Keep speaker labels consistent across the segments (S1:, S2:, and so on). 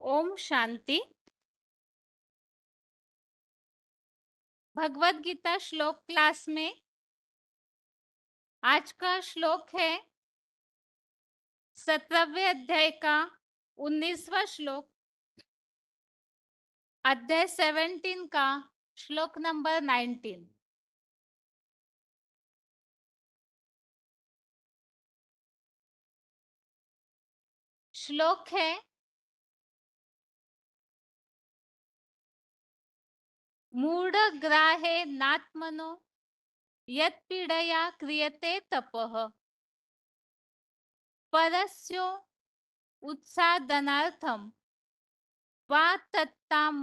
S1: ओम शांति। भगवत गीता श्लोक क्लास में आज का श्लोक है 17वें अध्याय का 19वां श्लोक, अध्याय 17 का श्लोक नंबर 19। श्लोक है मूढ़ग्राहे नात्मनो यत्पीडया क्रियते तपः परस्यो उत्सादनार्थम वा तत्ताम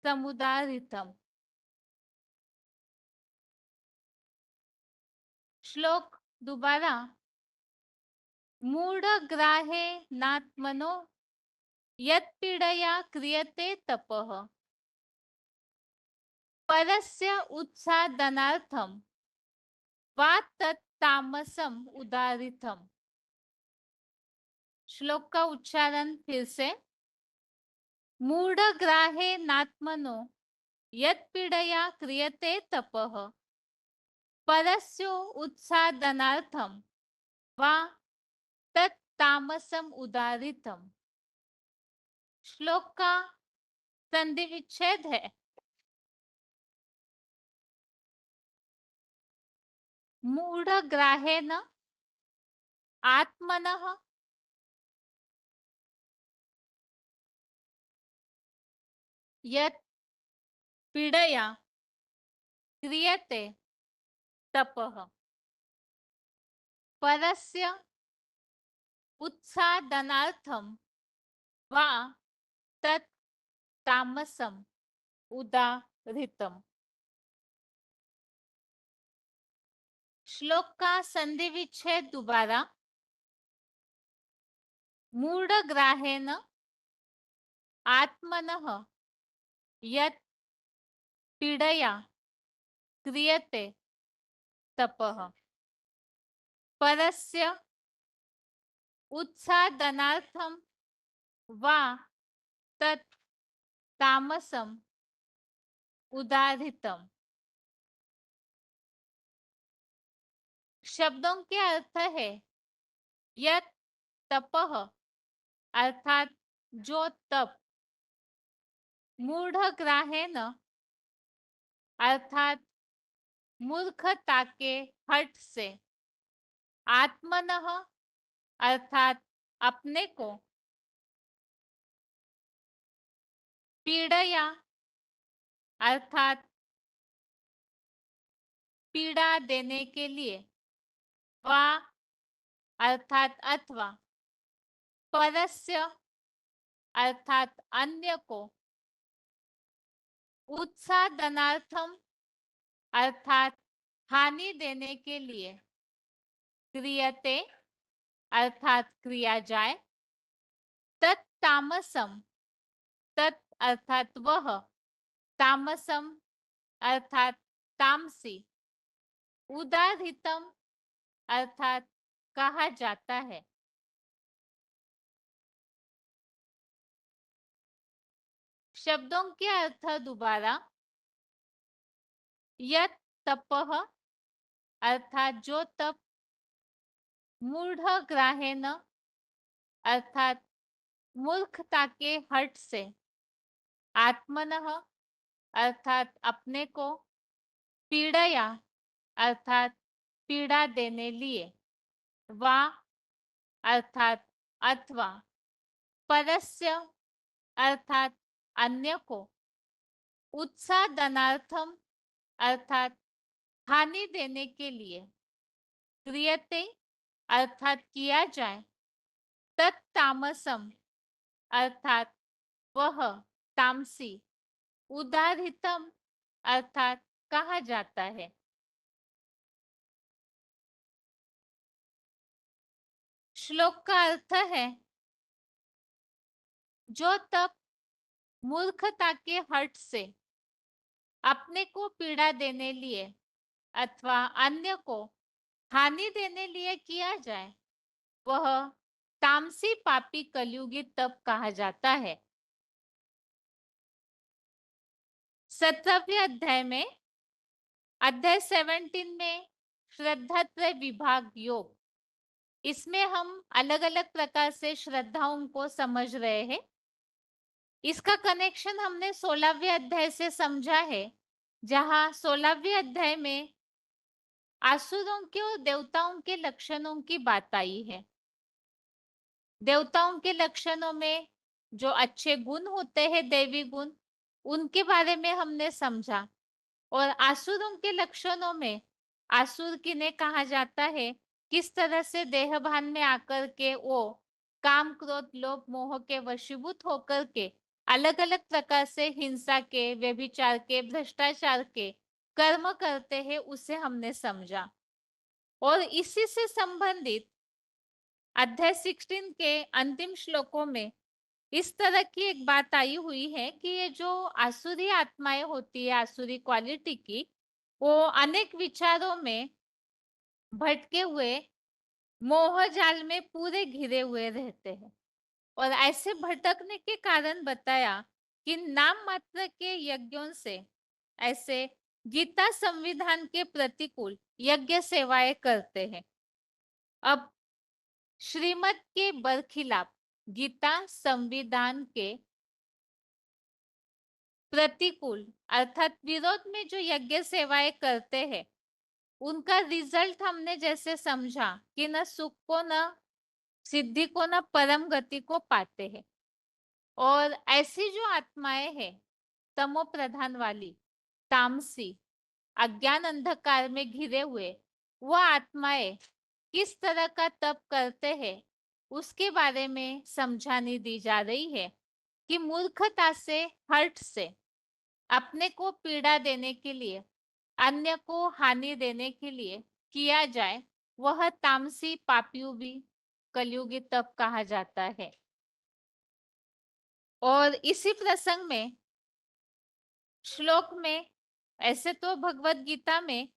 S1: समुदारितम। श्लोक दोबारा। मूढ़ग्राहे नात्मनो यत्पीडया क्रियते तपः परस्य उत्सादनार्थम वा तत्तामसम उदारितम। श्लोक का उच्चारण फिर से। मूढ़ग्राहे नात्मनो यत्पीडया क्रियते तपः परस्य उत्सादनार्थम वा तत्तामसम उदारितम। श्लोक का संधि विच्छेद है। मूढ़ग्राहेण आत्मनः यत् पीडया क्रियते तपः परस्य उत्सादनार्थम वा तत् तामसम उदाहृतम। श्लोक का संधि विच्छेद दोबारा। मूढ़ग्राहेण आत्मनः यत् पीडया क्रियते तपः परस्य उत्सादनार्थम वा तत् तामसम उदाहृतम। शब्दों के अर्थ है यत् तपः अर्थात जो तप, मूढ़ग्राहेण अर्थात मूर्खता के हट से, आत्मनः अर्थात अपने को, पीडया अर्थात पीड़ा देने के लिए, वा अर्थात अथवा, परस्य अर्थात अन्य को, उत्सादनार्थम अर्थात हानि देने के लिए, क्रियते अर्थात क्रिया जाए, तत्तामसम तत् अर्थात वह, तामसम अर्थात तामसी, उदाहृतम अर्थात कहा जाता है। शब्दों के अर्थ दोबारा। यत् तपः अर्थात जो तप, मूढ़ग्राहेण अर्थात मूर्खता के हट से, आत्मनः अर्थात अपने को, पीड़या अर्थात पीड़ा देने लिए, वा अर्थात अथवा, परस्य अर्थात अन्य को, उत्सादनार्थम अर्थात हानि देने के लिए, क्रियते अर्थात किया जाए, तत्तामसम अर्थात वह तामसी, उदाहृतम अर्थात कहा जाता है। श्लोक का अर्थ है जो तप मूर्खता के हट से, अपने को पीड़ा देने लिए अथवा अन्य को हानि देने लिए किया जाए, वह तामसी पापी कलयुगी तप कहा जाता है। 17वें अध्याय में, अध्याय 17 में श्रद्धात्रय विभाग योग, इसमें हम अलग-अलग प्रकार से श्रद्धाओं को समझ रहे हैं। इसका कनेक्शन हमने 16वें अध्याय से समझा है, जहां 16वें अध्याय में असुरों के और देवताओं के लक्षणों की बात आई है। देवताओं के लक्षणों में जो अच्छे गुण होते हैं, दैवी गुण, उनके बारे में हमने समझा। और आसुरों के लक्षणों में आसुर किन्हें कहा जाता है, किस तरह से देहभान में आकर के वो काम क्रोध लोभ मोह के वशीभूत होकर के अलग अलग प्रकार से हिंसा के, व्यभिचार के, भ्रष्टाचार के कर्म करते हैं, उसे हमने समझा। और इसी से संबंधित अध्याय 16 के अंतिम श्लोकों में इस तरह की एक बात आई हुई है कि ये जो आसुरी आत्माएं होती है, आसुरी क्वालिटी की, वो अनेक विचारों में भटके हुए मोह जाल में पूरे घिरे हुए रहते हैं। और ऐसे भटकने के कारण बताया कि नाम मात्र के यज्ञों से ऐसे गीता संविधान के प्रतिकूल यज्ञ सेवाएं करते हैं। अब श्रीमत के बरखिलाफ गीता संविधान के प्रतिकूल अर्थात विरोध में जो यज्ञ सेवाएं करते हैं, उनका रिजल्ट हमने जैसे समझा कि न सुख को, न सिद्धि को, न परम गति को पाते हैं। और ऐसी जो आत्माएं हैं तमो प्रधान वाली, तामसी, अज्ञान अंधकार में घिरे हुए, वह आत्माएं किस तरह का तप करते हैं, उसके बारे में समझानी दी जा रही है कि मूर्खता से, हर्ट से अपने को पीड़ा देने के लिए, अन्य को हानि देने के लिए किया जाए, वह तामसी पापयुगी कलयुगी तप कहा जाता है। और इसी प्रसंग में श्लोक में, ऐसे तो भगवत गीता में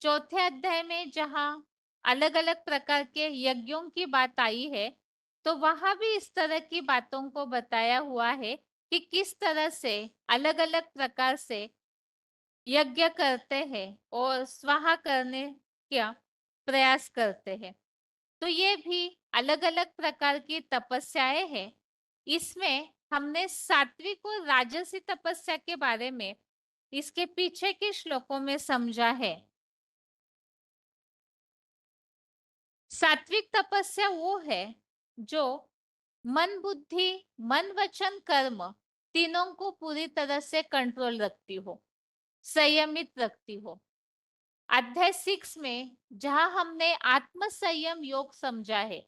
S1: चौथे अध्याय में जहां अलग अलग प्रकार के यज्ञों की बात आई है, तो वहां भी इस तरह की बातों को बताया हुआ है कि किस तरह से अलग अलग प्रकार से यज्ञ करते हैं और स्वाहा करने का प्रयास करते हैं। तो ये भी अलग अलग प्रकार की तपस्याएं हैं। इसमें हमने सात्विक और राजसी तपस्या के बारे में इसके पीछे के श्लोकों में समझा है। सात्विक तपस्या वो है जो मन बुद्धि, मन वचन कर्म तीनों को पूरी तरह से कंट्रोल रखती हो, संयमित रखती हो। अध्याय 6 में जहां हमने आत्म संयम योग समझा है,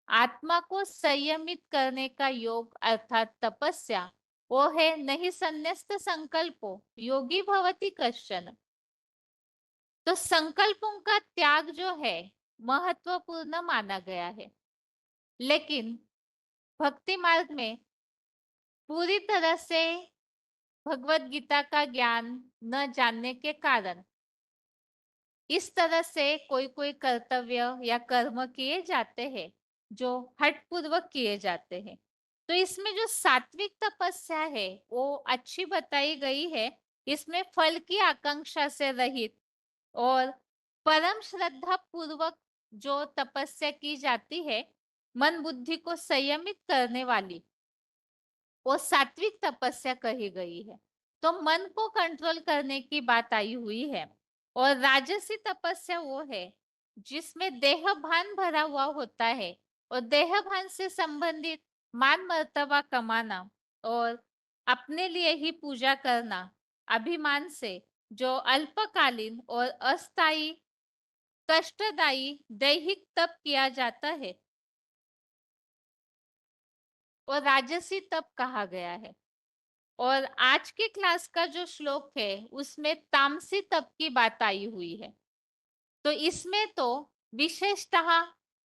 S1: आत्मा को संयमित करने का योग अर्थात तपस्या, वो है नहीं संन्यस्त संकल्पो योगी भवति कश्चन। तो संकल्पों का त्याग जो है महत्वपूर्ण माना गया है, लेकिन भक्ति मार्ग में पूरी तरह से भगवत गीता का ज्ञान न जानने के कारण इस तरह से कोई कोई कर्तव्य या कर्म किए जाते हैं जो हठपूर्वक किए जाते हैं। तो इसमें जो सात्विक तपस्या है वो अच्छी बताई गई है। इसमें फल की आकांक्षा से रहित और परम श्रद्धा पूर्वक जो तपस्या की जाती है, मन बुद्धि को संयमित करने वाली, वो सात्विक तपस्या कही गई है। तो मन को कंट्रोल करने की बात आई हुई है। और राजसी तपस्या वो है जिसमें देह भान भरा हुआ होता है और देह भान से संबंधित मान मर्तबा कमाना और अपने लिए ही पूजा करना, अभिमान से जो अल्पकालीन और अस्थायी कष्टदायी दैहिक तप किया जाता है, और राजसी तप कहा गया है। और आज की क्लास का जो श्लोक है उसमें तामसी तप की बात आई हुई है। तो इसमें तो विशेषतः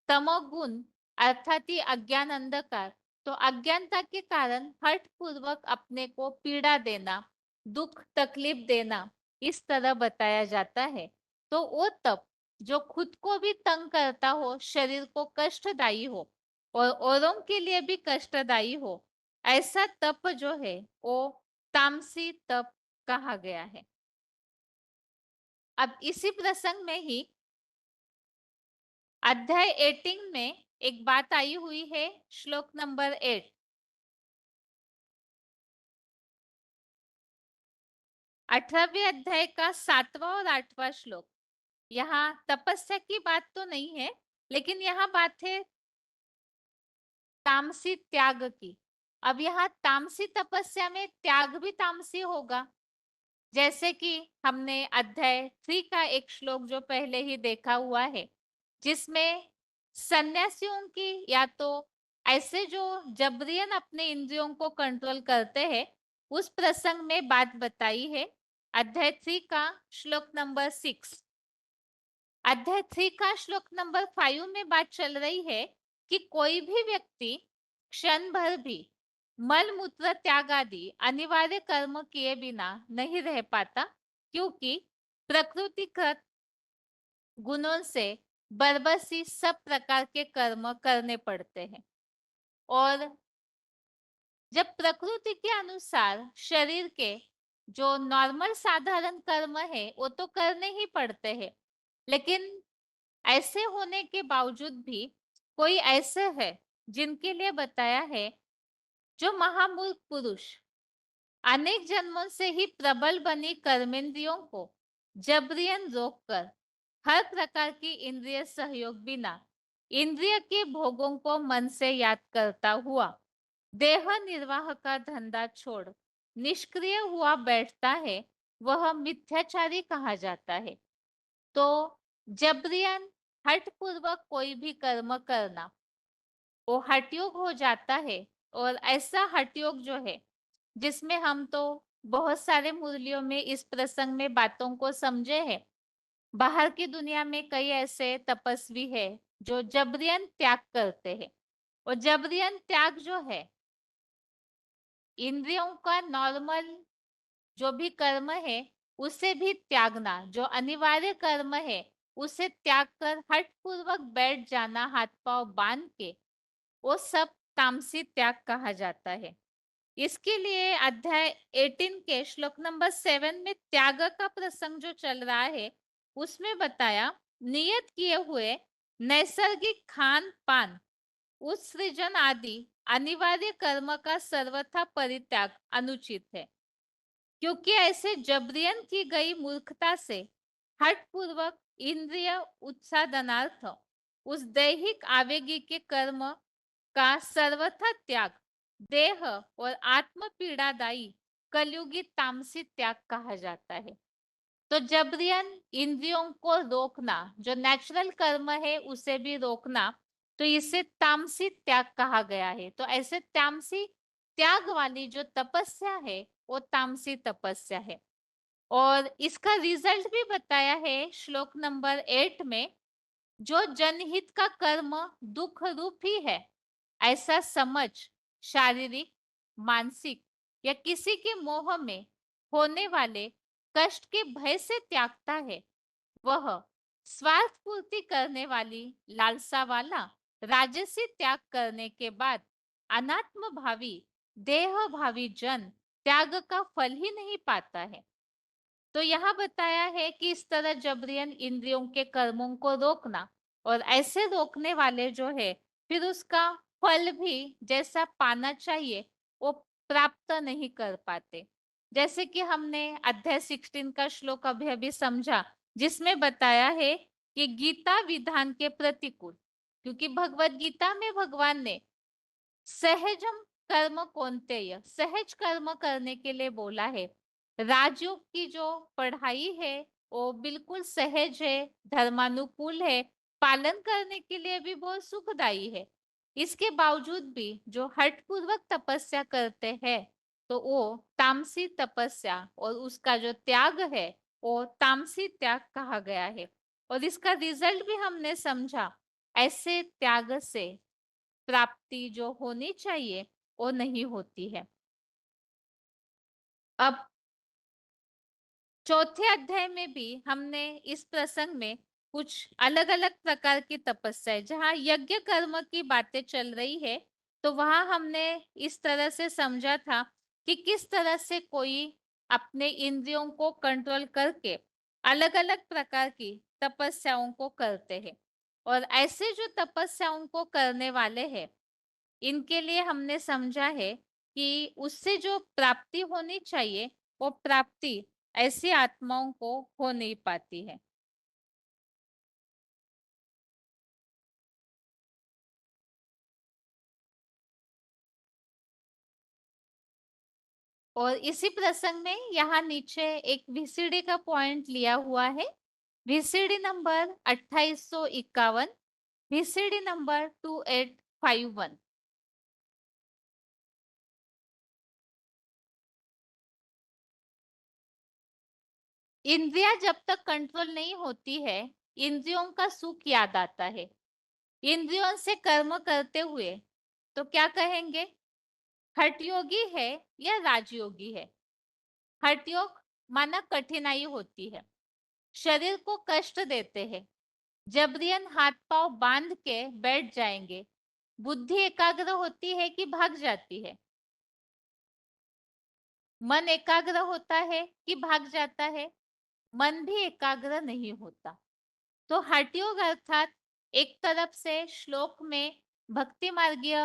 S1: तमोगुण अर्थात ही अज्ञान अंधकार, तो अज्ञानता के कारण हठ पूर्वक अपने को पीड़ा देना, दुख तकलीफ देना, इस तरह बताया जाता है। तो वो तप जो खुद को भी तंग करता हो, शरीर को कष्टदायी हो और औरों के लिए भी कष्टदायी हो, ऐसा तप जो है वो तामसी तप कहा गया है। अब इसी प्रसंग में ही अध्याय 18 में एक बात आई हुई है, श्लोक नंबर 8। 18वें अध्याय का 7वां और 8वां श्लोक। यहाँ तपस्या की बात तो नहीं है, लेकिन यहाँ बात है तामसी त्याग की। अब यहाँ तामसी तपस्या में त्याग भी तामसी होगा। जैसे कि हमने अध्याय 3 का एक श्लोक जो पहले ही देखा हुआ है, जिसमें सन्यासियों की या तो ऐसे जो जबरियन अपने इंद्रियों को कंट्रोल करते हैं, उस प्रसंग में बात बताई है। अध्याय 3 का श्लोक नंबर 6। अध्याय 3 का श्लोक नंबर 5 में बात चल रही है कि कोई भी व्यक्ति क्षण भर भी मल मूत्र त्याग आदि अनिवार्य कर्म किए बिना नहीं रह पाता, क्योंकि प्रकृतिगत गुणों से बरबसी सब प्रकार के कर्म करने पड़ते हैं। और जब प्रकृति के अनुसार शरीर के जो नॉर्मल साधारण कर्म है वो तो करने ही पड़ते हैं, लेकिन ऐसे होने के बावजूद भी कोई ऐसे है जिनके लिए बताया है, जो महामूर्ख पुरुष अनेक जन्मों से ही प्रबल बनी कर्मेंद्रियों को जबरियन रोककर हर प्रकार की इंद्रिय सहयोग बिना इंद्रिय के भोगों को मन से याद करता हुआ देह निर्वाह का धंधा छोड़ निष्क्रिय हुआ बैठता है, वह मिथ्याचारी कहा जाता है। तो जबरियन हठ पूर्वक कोई भी कर्म करना वो हठयोग हो जाता है। और ऐसा हठयोग जो है, जिसमें हम तो बहुत सारे मुरलियों में इस प्रसंग में बातों को समझे हैं। बाहर की दुनिया में कई ऐसे तपस्वी है जो जबरियन त्याग करते हैं। और जबरियन त्याग जो है, इंद्रियों का नॉर्मल जो भी कर्म है उसे भी त्यागना, जो अनिवार्य कर्म है उसे त्याग कर हठ पूर्वक बैठ जाना हाथ पांव बांध के, वो सब तामसी त्याग कहा जाता है। इसके लिए अध्याय 18 के श्लोक नंबर 7 में त्याग का प्रसंग जो चल रहा है, उसमें बताया नियत किए हुए नैसर्गिक खान पान उत्सृजन आदि अनिवार्य कर्म का सर्वथा परित्याग अनुचित है, क्योंकि ऐसे जबरियन की गई मूर्खता से हठ पूर्वक इंद्रिय उत्सादनार्थ उस दैहिक आवेगी के कर्म का सर्वथा त्याग देह और आत्म पीड़ादायी कलयुगी तामसी त्याग कहा जाता है। तो जबरियन इंद्रियों को रोकना, जो नेचुरल कर्म है उसे भी रोकना, तो इसे तामसी त्याग कहा गया है। तो ऐसे तामसी त्याग वाली जो तपस्या है वो तामसी तपस्या है। और इसका रिजल्ट भी बताया है श्लोक नंबर 8 में, जो जनहित का कर्म दुख रूप ही है ऐसा समझ शारीरिक, मानसिक या किसी के मोह में होने वाले कष्ट के भय से त्यागता है, वह स्वार्थ पूर्ति करने वाली लालसा वाला राजसी त्याग करने के बाद अनात्म भावी देह भावी जन त्याग का फल ही नहीं पाता है। तो यहाँ बताया है कि इस तरह जबरियन इंद्रियों के कर्मों को रोकना, और ऐसे रोकने वाले जो है फिर उसका फल भी जैसा पाना चाहिए वो प्राप्त नहीं कर पाते। जैसे कि हमने अध्याय 16 का श्लोक अभी अभी समझा, जिसमें बताया है कि गीता विधान के प्रतिकूल, क्योंकि भगवत गीता में भगवान ने सहजम कर्म कौन्तेय सहज कर्म करने के लिए बोला है। राजयोग की जो पढ़ाई है वो बिल्कुल सहज है, धर्मानुकूल है, पालन करने के लिए भी बहुत सुखदायी है। इसके बावजूद भी जो हठपूर्वक तपस्या करते हैं, तो वो तामसी तपस्या और उसका जो त्याग है वो तामसी त्याग कहा गया है। और इसका रिजल्ट भी हमने समझा, ऐसे त्याग से प्राप्ति जो होनी चाहिए वो नहीं होती है। अब चौथे अध्याय में भी हमने इस प्रसंग में कुछ अलग अलग प्रकार की तपस्या, जहाँ यज्ञ कर्म की बातें चल रही है, तो वहां हमने इस तरह से समझा था कि किस तरह से कोई अपने इंद्रियों को कंट्रोल करके अलग अलग प्रकार की तपस्याओं को करते हैं। और ऐसे जो तपस्याओं को करने वाले हैं, इनके लिए हमने समझा है कि उससे जो प्राप्ति होनी चाहिए, वो प्राप्ति ऐसी आत्माओं को हो नहीं पाती है। और इसी प्रसंग में यहाँ नीचे एक वीसीडी का पॉइंट लिया हुआ है। VCD number 2851, VCD number 2851। इंद्रियां जब तक कंट्रोल नहीं होती है, इंद्रियों का सुख याद आता है। इंद्रियों से कर्म करते हुए तो क्या कहेंगे, हठयोगी है या राजयोगी है। हठयोग माना कठिनाई होती है, शरीर को कष्ट देते हैं, जबरियन हाथ पांव बांध के बैठ जाएंगे, बुद्धि एकाग्र होती है कि भाग जाती है। मन एकाग्र होता है कि भाग जाता है। मन भी एकाग्र नहीं होता। तो हठयोग अर्थात एक तरफ से श्लोक में भक्ति मार्गीय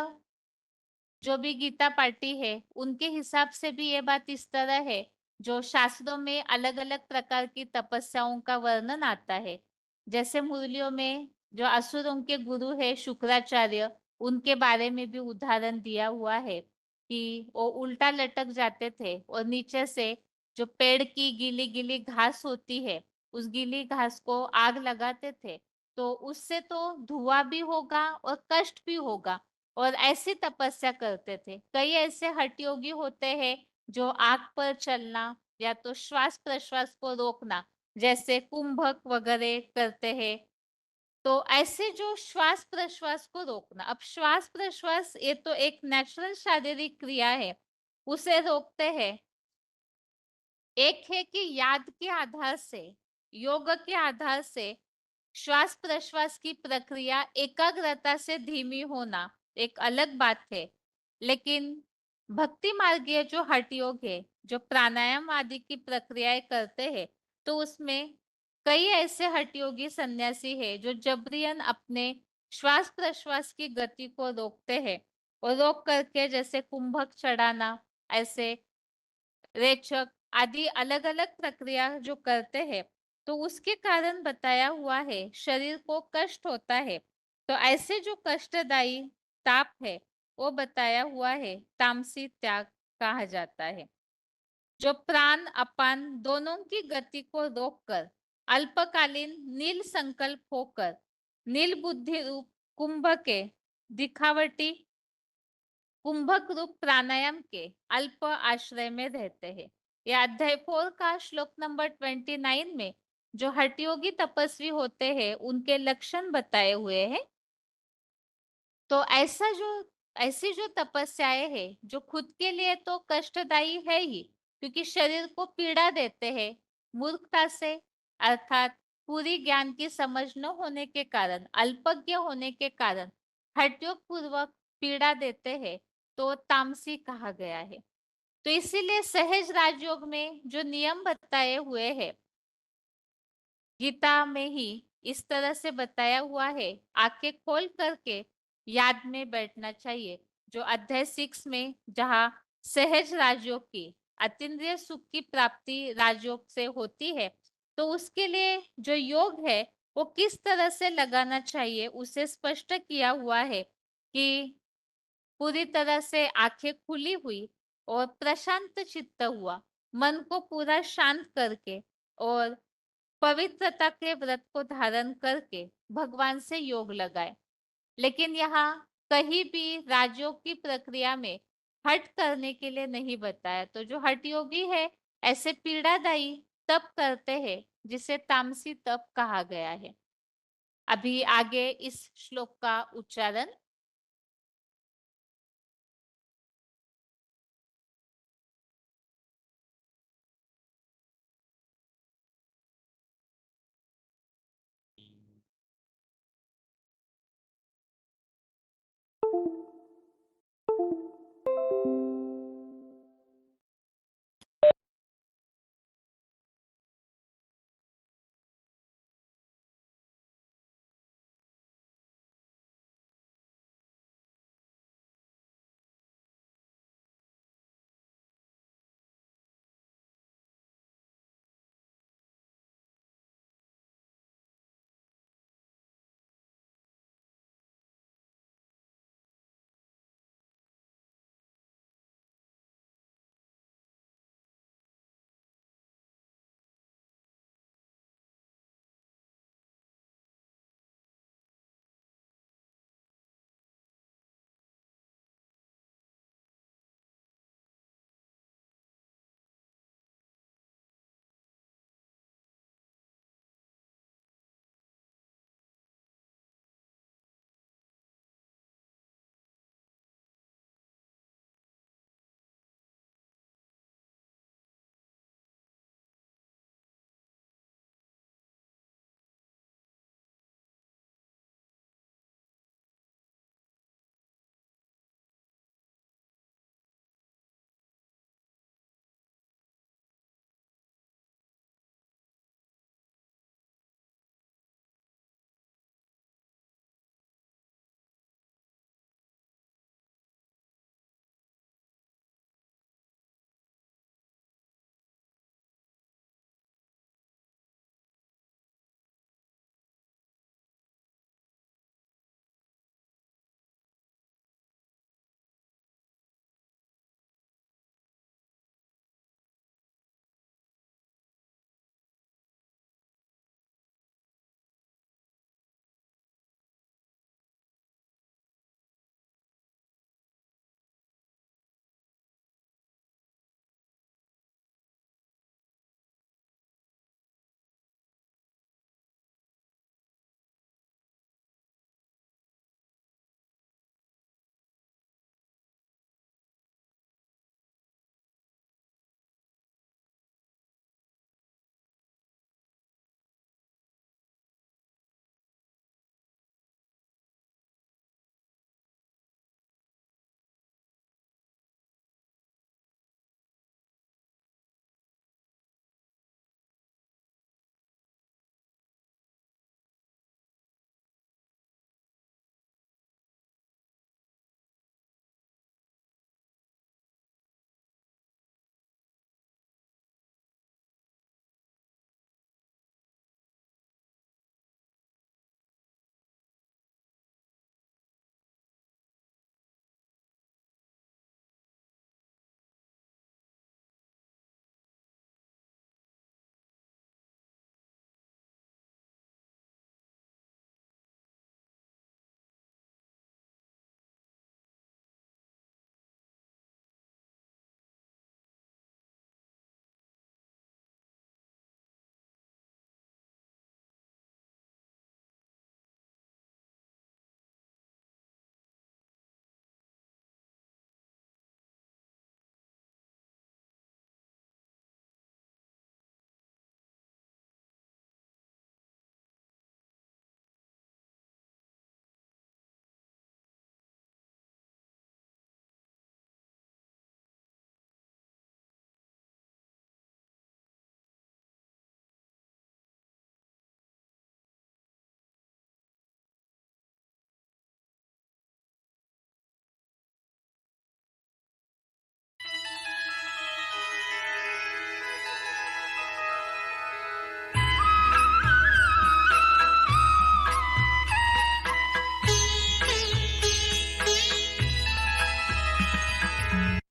S1: जो भी गीता पार्टी है, उनके हिसाब से भी ये बात इस तरह है। जो शास्त्रों में अलग अलग प्रकार की तपस्याओं का वर्णन आता है, जैसे मुरलियों में जो असुरों के गुरु है शुक्राचार्य, उनके बारे में भी उदाहरण दिया हुआ है कि वो उल्टा लटक जाते थे और नीचे से जो पेड़ की गीली गीली घास होती है, उस गीली घास को आग लगाते थे, तो उससे तो धुआं भी होगा और कष्ट भी होगा। और ऐसी तपस्या करते थे। कई ऐसे हठयोगी होते हैं जो आग पर चलना या तो श्वास प्रश्वास को रोकना, जैसे कुंभक वगैरह करते हैं। तो ऐसे जो श्वास प्रश्वास को रोकना, अब श्वास प्रश्वास ये तो एक नेचुरल शारीरिक क्रिया है, उसे रोकते हैं। एक है कि याद के आधार से, योग के आधार से श्वास प्रश्वास की प्रक्रिया एकाग्रता से धीमी होना एक अलग बात है। लेकिन भक्ति मार्गीय जो हठ योग है, जो प्राणायाम आदि की प्रक्रियाएं करते हैं, तो उसमें कई ऐसे हठ योगी सन्यासी है जो जबरियन अपने श्वास प्रश्वास की गति को रोकते हैं। और रोक करके जैसे कुंभक चढ़ाना, ऐसे रेचक आदि अलग अलग प्रक्रिया जो करते हैं, तो उसके कारण बताया हुआ है शरीर को कष्ट होता है। तो ऐसे जो कष्टदायी ताप है, वो बताया हुआ है तामसी त्याग कहा जाता है। जो प्राण अपान दोनों की गति को रोककर अल्पकालीन नील संकल्प होकर नील बुद्धि रूप कुंभ के दिखावटी कुंभक रूप प्राणायाम के अल्प आश्रय में रहते हैं। यह अध्याय 4 का श्लोक नंबर 29 में जो हठयोगी तपस्वी होते हैं, उनके लक्षण बताए हुए हैं। तो ऐसी जो तपस्याएं है, जो खुद के लिए तो कष्टदायी है ही, क्योंकि शरीर को पीड़ा देते हैं मूर्खता से, अर्थात पूरी ज्ञान की समझ न होने के कारण, अल्पज्ञ होने के कारण हठयोग पूर्वक पीड़ा देते हैं, तो तामसी कहा गया है। तो इसीलिए सहज राजयोग में जो नियम बताए हुए हैं, गीता में ही इस तरह से बताया हुआ है, आंखें खोल करके याद में बैठना चाहिए। जो अध्याय 6 में जहाँ सहज राजयोग की अतीन्द्रिय सुख की प्राप्ति राजयोग से होती है, तो उसके लिए जो योग है वो किस तरह से लगाना चाहिए, उसे स्पष्ट किया हुआ है कि पूरी तरह से आंखें खुली हुई और प्रशांत चित्त हुआ, मन को पूरा शांत करके और पवित्रता के व्रत को धारण करके भगवान से योग लगाए। लेकिन यहाँ कहीं भी राजयोग की प्रक्रिया में हट करने के लिए नहीं बताया। तो जो हठ योगी है, ऐसे पीड़ादायी तप करते हैं जिसे तामसी तप कहा गया है। अभी आगे इस श्लोक का उच्चारण।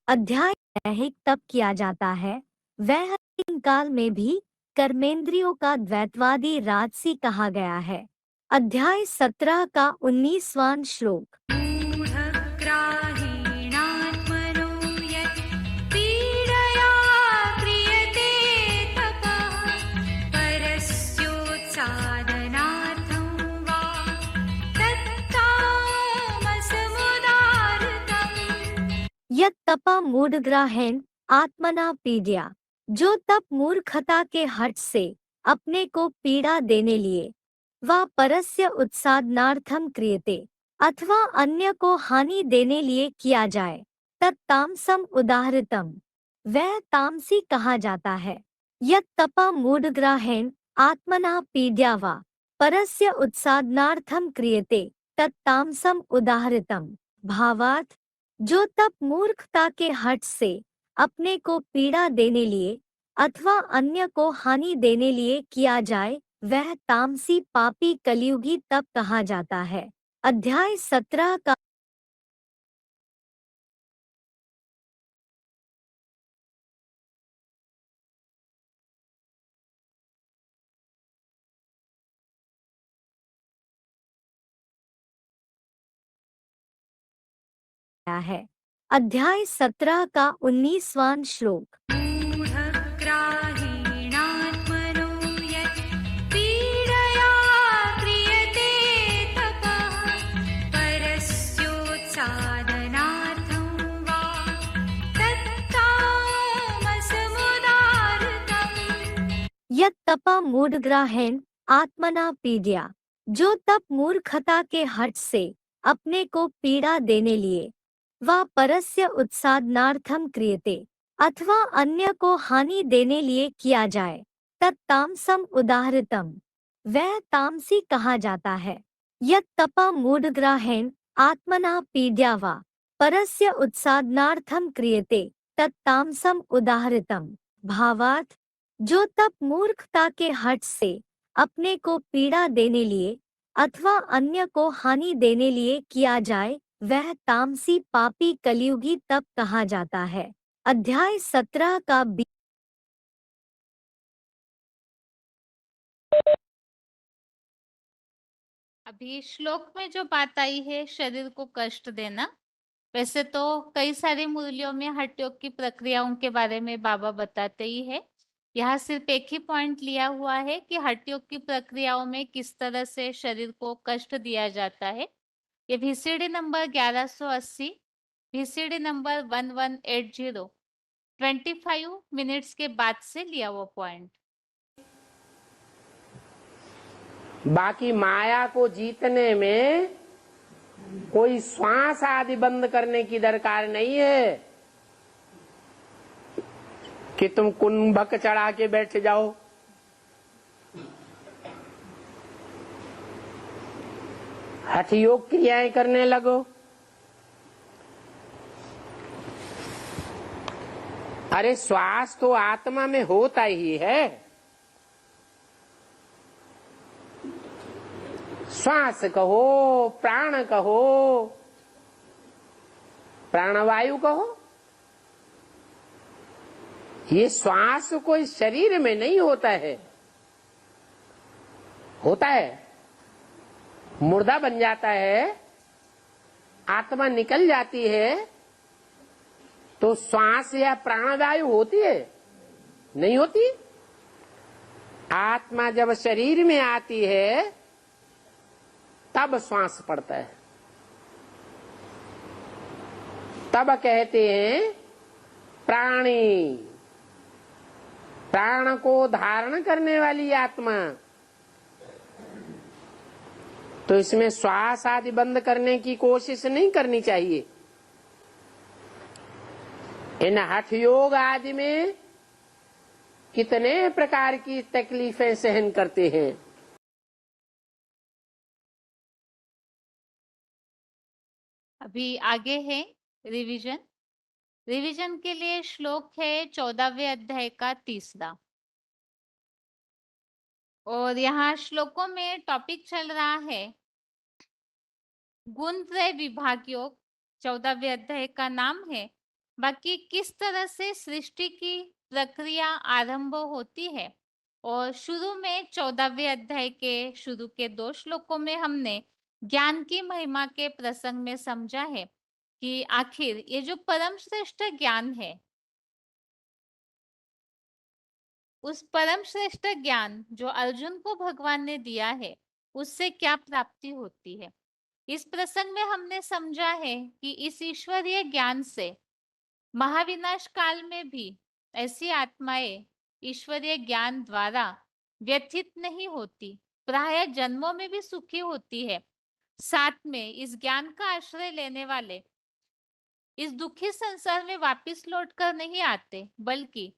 S2: अध्याय दैहिक तप किया जाता है, वह तीन काल में भी कर्मेंद्रियों का द्वैतवादी राजसी कहा गया है। अध्याय 17 का 19वां श्लोक।
S3: मूढग्राहीणात्मनो यत् पीडया क्रियते तपः परस्योत्सादनार्थं वा तत्तामसमुदाहृतम्।
S2: यत् तपा मूढ़ग्राहेण आत्मना पीड्या, जो तप मूर्खता के हठ से अपने को पीड़ा देने लिए वा परस्य उत्सादनार्थम क्रियते, अथवा अन्य को हानि देने लिए किया जाए, तत्तामसम उदाहृतम, वह तामसी कहा जाता है। यत् तपा मूढ़ग्राहेण आत्मना पीड्या वा परस्य उत्सादनार्थम क्रियते, तत्तामसम उदाहृतम। भावार्थ, जो तप मूर्खता के हठ से अपने को पीड़ा देने लिए अथवा अन्य को हानि देने लिए किया जाए, वह तामसी पापी कलियुगी तप कहा जाता है। अध्याय 17 का है। अध्याय 17 का 19वां श्लोक।
S3: मूढग्राहीणात्मनो यत् पीडया क्रियते तपः परस्योत्सादनार्थं वा तत्तामसमुदाहृतम्।
S2: यत् तपा मूढ़ग्राहेण आत्मना पीड्या, जो तप मूर्खता के हठ से अपने को पीड़ा देने लिए वा परस्य उत्सादनार्थम क्रियते, अथवा अन्य को हानि देने लिए किया जाए, तत्तामसम उदाहृतम, वह तामसी कहा जाता है। यत् तपा मूढ़ग्राहेण आत्मना पीड्या वा परस्य उत्सादनार्थम क्रियते, तत्तामसम उदाहृतम। भावार्थ, जो तप मूर्खता के हठ से अपने को पीड़ा देने लिए अथवा अन्य को हानि देने लिए किया जाए, वह तामसी पापी कलियुगी तप कहा जाता है। अध्याय 17 का
S1: अभी श्लोक में जो बात आई है शरीर को कष्ट देना, वैसे तो कई सारे मूल्यों में हठ योग की प्रक्रियाओं के बारे में बाबा बताते ही है। यहाँ सिर्फ एक ही पॉइंट लिया हुआ है कि हठ योग की प्रक्रियाओं में किस तरह से शरीर को कष्ट दिया जाता है। ये VCD number 1180, VCD number 1180, 25 minutes के बाद से लिया वो पॉइंट।
S4: बाकी माया को जीतने में कोई श्वास आदि बंद करने की दरकार नहीं है कि तुम कुंभक चढ़ा के बैठ जाओ। हठ योग क्रियाएं करने लगो। अरे श्वास तो आत्मा में होता ही है। श्वास कहो, प्राण कहो, प्राणवायु कहो, ये श्वास कोई शरीर में नहीं होता है। होता है, मुर्दा बन जाता है, आत्मा निकल जाती है, तो श्वास या प्राणवायु होती है? नहीं होती। आत्मा जब शरीर में आती है तब श्वास पड़ता है, तब कहते हैं प्राणी। प्राण को धारण करने वाली आत्मा। तो इसमें श्वास आदि बंद करने की कोशिश नहीं करनी चाहिए। इन हठ योग आदि में कितने प्रकार की तकलीफें सहन करते हैं।
S1: अभी आगे है रिवीजन। रिवीजन के लिए श्लोक है 14वें अध्याय का 3रा। और यहाँ श्लोकों में टॉपिक चल रहा है गुण त्रय विभाग योग। 14वें अध्याय का नाम है बाकी किस तरह से सृष्टि की प्रक्रिया आरंभ होती है, और शुरू में 14वें अध्याय के शुरू के 2 श्लोकों में हमने ज्ञान की महिमा के प्रसंग में समझा है कि आखिर ये जो परम श्रेष्ठ ज्ञान है, उस परम श्रेष्ठ ज्ञान जो अर्जुन को भगवान ने दिया है, उससे क्या प्राप्ति होती है। इस प्रसंग में हमने समझा है कि इस ईश्वरीय ज्ञान से महाविनाश काल में भी ऐसी आत्माएं ईश्वरीय ज्ञान द्वारा व्यथित नहीं होती, प्राय जन्मों में भी सुखी होती है। साथ में इस ज्ञान का आश्रय लेने वाले इस दुखी संसार में वापस लौट कर नहीं आते, बल्कि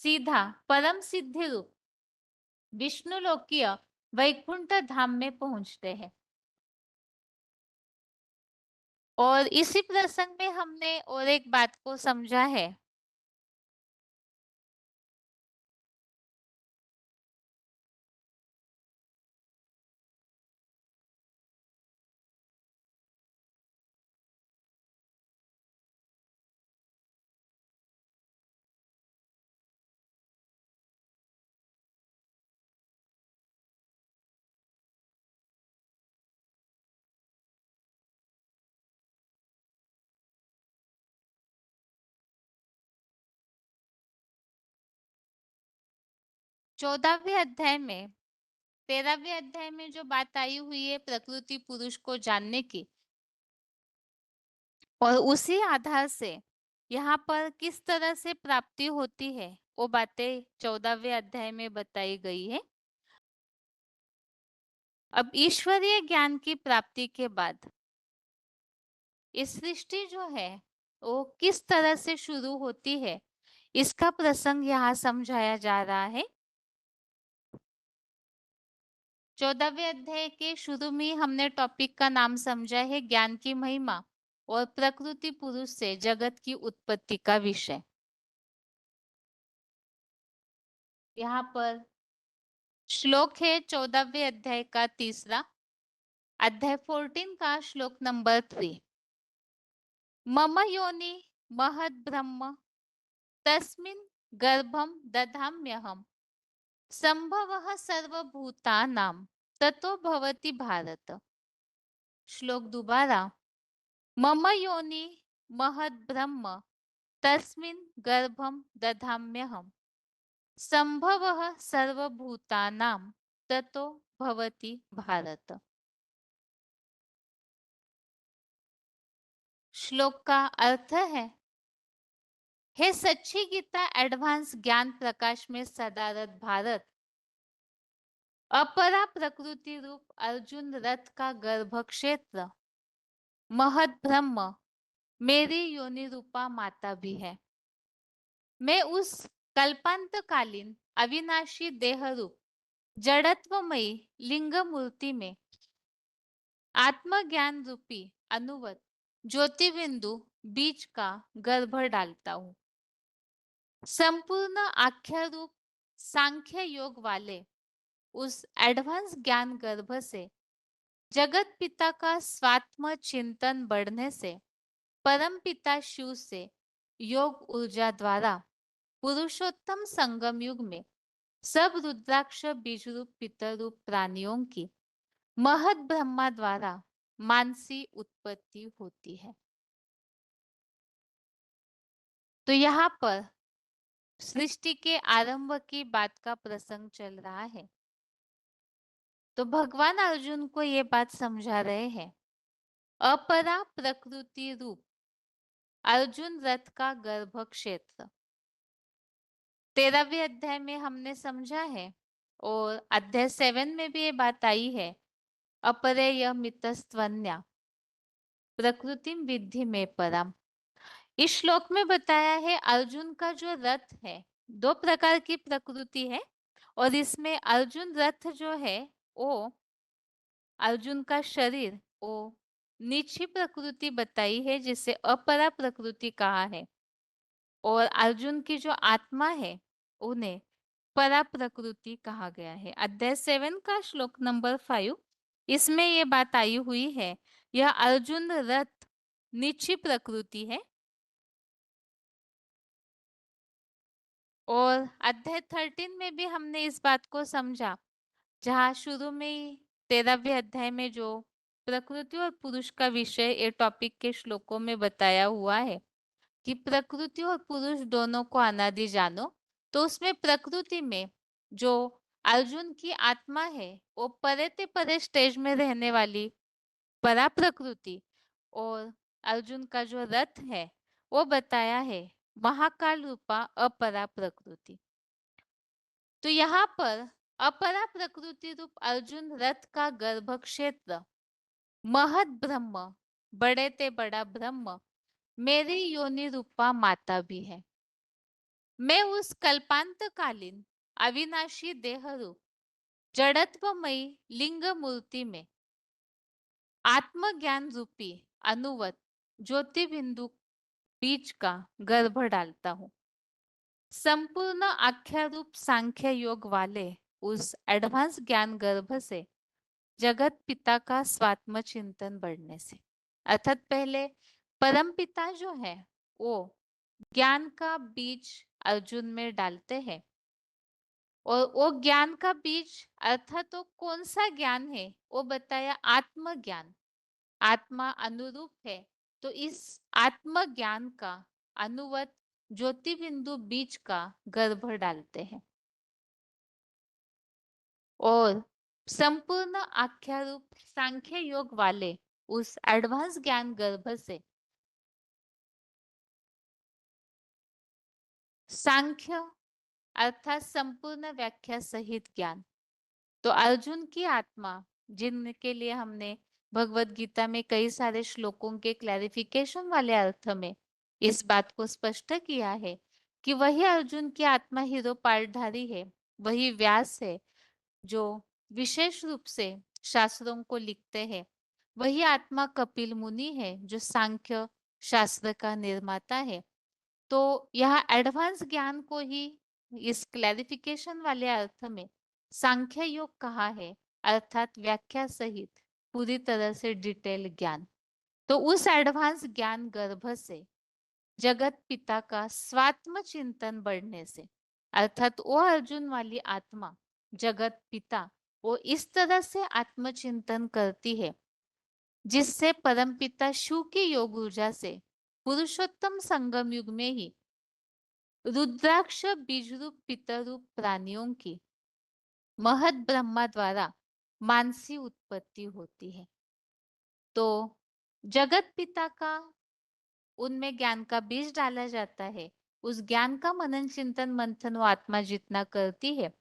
S1: सीधा परम सिद्धि रूप विष्णु लोकीय वैकुंठ धाम में पहुंचते हैं। और इसी प्रसंग में हमने और एक बात को समझा है, चौदहवें अध्याय में 13वें अध्याय में जो बात आई हुई है प्रकृति पुरुष को जानने की, और उसी आधार से यहाँ पर किस तरह से प्राप्ति होती है, वो बातें 14वें अध्याय में बताई गई है। अब ईश्वरीय ज्ञान की प्राप्ति के बाद इस सृष्टि जो है वो किस तरह से शुरू होती है, इसका प्रसंग यहाँ समझाया जा रहा है। 14वें अध्याय के शुरू में हमने टॉपिक का नाम समझा है ज्ञान की महिमा और प्रकृति पुरुष से जगत की उत्पत्ति का विषय। यहाँ पर श्लोक है 14वें अध्याय का तीसरा, अध्याय 14 का श्लोक नंबर 3। मम योनि महद ब्रह्म तस्मिन् गर्भम दधाम्यहम संभवः सर्वभूतानां ततो भवति भारत। श्लोक दोबारा, मम योनि महद ब्रह्म तस्मिन् गर्भम दधाम्यहम संभवः सर्वभूतानां ततो भवति भारत। श्लोक का अर्थ है, हे सच्ची गीता एडवांस ज्ञान प्रकाश में सदारत भारत, अपरा प्रकृति रूप अर्जुन रथ का गर्भ क्षेत्र महद ब्रह्म मेरी योनि रूपा माता भी है। मैं उस कल्पांतकालीन अविनाशी देह रूप जड़त्वमयी लिंग मूर्ति में आत्मज्ञान रूपी अनुवत ज्योतिबिंदु बीज का गर्भ डालता हूँ। संपूर्ण आख्या रूप सांख्य योग वाले उस एडवांस ज्ञान गर्भ से जगत पिता का स्वात्म चिंतन बढ़ने से परम पिता शिव से योग ऊर्जा द्वारा पुरुषोत्तम संगम युग में सब रुद्राक्ष बीज रूप पितर रूप प्राणियों की महद ब्रह्मा द्वारा मानसी उत्पत्ति होती है। तो यहाँ पर सृष्टि के आरंभ की बात का प्रसंग चल रहा है। तो भगवान अर्जुन को ये बात समझा रहे हैं, अपरा प्रकृति रूप अर्जुन रथ का गर्भ क्षेत्र 13वें अध्याय में हमने समझा है, और अध्याय 7 में भी ये बात आई है, अपरेय मितस्त्वन्या प्रकृति विद्धि में परम। इस श्लोक में बताया है अर्जुन का जो रथ है, 2 प्रकार की प्रकृति है, और इसमें अर्जुन रथ जो है वो अर्जुन का शरीर वो नीची प्रकृति बताई है, जिसे अपरा प्रकृति कहा है, और अर्जुन की जो आत्मा है उन्हें परा प्रकृति कहा गया है। अध्याय 7 का श्लोक नंबर 5, इसमें ये बात आई हुई है, यह अर्जुन रथ नीची प्रकृति है और अध्याय 13 में भी हमने इस बात को समझा, जहाँ शुरू में ही 13वें अध्याय में जो प्रकृति और पुरुष का विषय ये टॉपिक के श्लोकों में बताया हुआ है कि प्रकृति और पुरुष दोनों को अनादि जानो। तो उसमें प्रकृति में जो अर्जुन की आत्मा है वो परे ते परे स्टेज में रहने वाली परा प्रकृति, और अर्जुन का जो रथ है वो बताया है महाकाल रूपा अपरा प्रकृति। तो यहाँ पर अपरा प्रकृति रूप अर्जुन रथ का गर्भ क्षेत्र महद ब्रह्म, बड़े ते बड़ा ब्रह्म, मेरी योनि रूपा माता भी है। मैं उस कल्पांतकालीन अविनाशी देह रूप जड़त्वमयी लिंग मूर्ति में आत्मज्ञान रूपी अनुवत ज्योति बिंदु बीज का गर्भ डालता हूँ। संपूर्ण आख्या रूप सांख्य योग वाले उस एडवांस ज्ञान गर्भ से जगत पिता का स्वात्म चिंतन बढ़ने से, अर्थात पहले परम पिता जो है वो ज्ञान का बीज अर्जुन में डालते हैं, और वो ज्ञान का बीज अर्थात तो कौन सा ज्ञान है वो बताया आत्मज्ञान। आत्मा अनुरूप है, तो इस आत्म ज्ञान का अनुवत ज्योति बिंदु बीज का गर्भ डालते हैं, और संपूर्ण आख्या रूप सांख्य योग वाले उस एडवांस ज्ञान गर्भ से सांख्य अर्थात संपूर्ण व्याख्या सहित ज्ञान। तो अर्जुन की आत्मा, जिनके लिए हमने भगवत गीता में कई सारे श्लोकों के क्लैरिफिकेशन वाले अर्थ में इस बात को स्पष्ट किया है कि वही अर्जुन की आत्मा हीरो पार्टधारी है, वही व्यास है जो विशेष रूप से शास्त्रों को लिखते हैं, वही आत्मा कपिल मुनि है जो सांख्य शास्त्र का निर्माता है। तो यह एडवांस ज्ञान को ही इस क्लैरिफिकेशन वाले अर्थ में सांख्य योग कहा है, अर्थात व्याख्या सहित पूरी तरह से डिटेल ज्ञान। तो उस एडवांस ज्ञान गर्भ से जगत पिता का स्वात्म चिंतन बढ़ने से, अर्थात वो अर्जुन वाली आत्मा जगत पिता वो इस तरह से आत्मचिंतन करती है जिससे परमपिता शिव की योग ऊर्जा से पुरुषोत्तम संगम युग में ही रुद्राक्ष बीजरूप पितरूप प्राणियों की महत ब्रह्मा द्वारा मानसी उत्पत्ति होती है। तो जगत पिता का उनमें ज्ञान का बीज डाला जाता है, उस ज्ञान का मनन चिंतन मंथन वो आत्मा जितना करती है,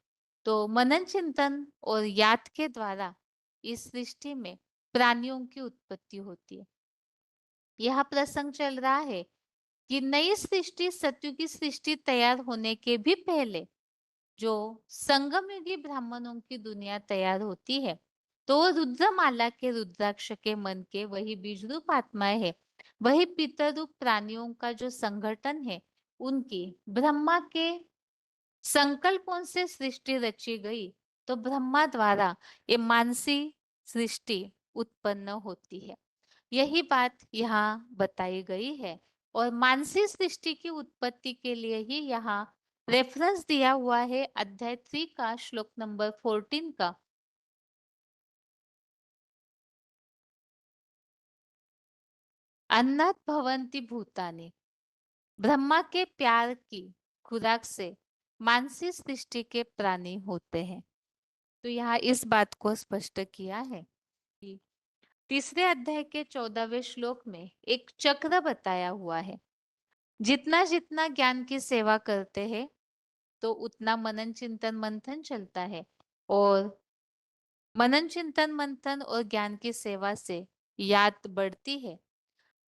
S1: तो मनन चिंतन और याद के द्वारा इस सृष्टि में प्राणियों की उत्पत्ति होती है। यह प्रसंग चल रहा है कि नई सृष्टि सत्यु की सृष्टि तैयार होने के भी पहले जो संगम युगी ब्राह्मणों की दुनिया तैयार होती है, तो वो रुद्रमाला के रुद्राक्ष के मन के वही बीज रूप आत्माएं है, वही पितर रूप प्राणियों का जो संगठन है, उनकी ब्रह्मा के संकल्पों से सृष्टि रची गई। तो ब्रह्मा द्वारा ये मानसी सृष्टि उत्पन्न होती है, यही बात यहाँ बताई गई है। और मानसी सृष्टि की उत्पत्ति के लिए ही यहाँ रेफरेंस दिया हुआ है अध्याय 3 का श्लोक नंबर 14 का। अन्नात भवंती भूतानि, ब्रह्मा के प्यार की खुराक से मानसी सृष्टि के प्राणी होते हैं। तो यहाँ इस बात को स्पष्ट किया है कि तीसरे अध्याय के 14वें श्लोक में एक चक्र बताया हुआ है। जितना जितना ज्ञान की सेवा करते हैं तो उतना मनन चिंतन मंथन चलता है, और मनन चिंतन मंथन और ज्ञान की सेवा से याद बढ़ती है।